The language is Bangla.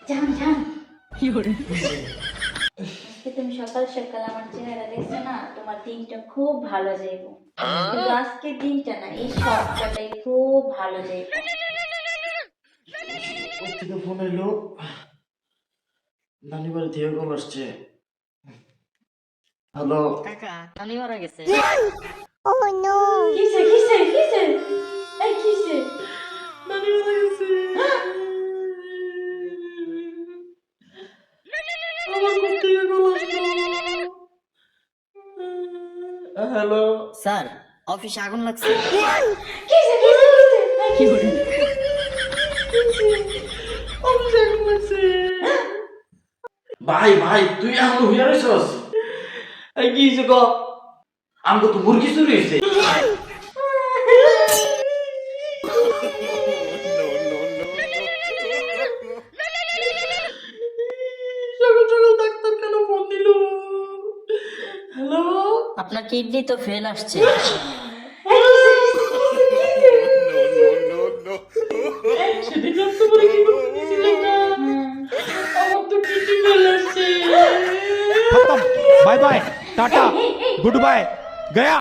জান জান আজকে তুমি সকাল সকাল আমার চেহারা দেখছো না, তোমার দিনটা খুব ভালো যাইব। কিন্তু আজকে দিনটা না, এই সপ্তাহটাই খুব ভালো যাইব। কোথেকে ফোন এলো? নানি বাড়ি থেকে কল আসছে। হ্যালো, কাকা নানি মারা গেছে। কিসে কিসে কিসে এই কিসে? নানি মারা গেছে। আমার কোথেকে কল আসলো? হ্যালো, স্যার অফিসে আগুন লাগছে। কিসে কিসে কিসে এই কি কিসে? অফিসে আগুন লাগছে। ভাই ভাই তুই এখন হইয়া রইছস? এই কি হইছে ক? আমগো তো মুরগি চুরি হইছে। সকাল সকাল ডাক্তার কেন ফোন দিল? হ্যালো, আপনার কিডনি তো ফেল আসছে। সেদিন রাত্রে করে কি করতে দিছিলাম না? আমার তো কিডনি ফেল আসছে। खत्म bye bye tata good bye गया।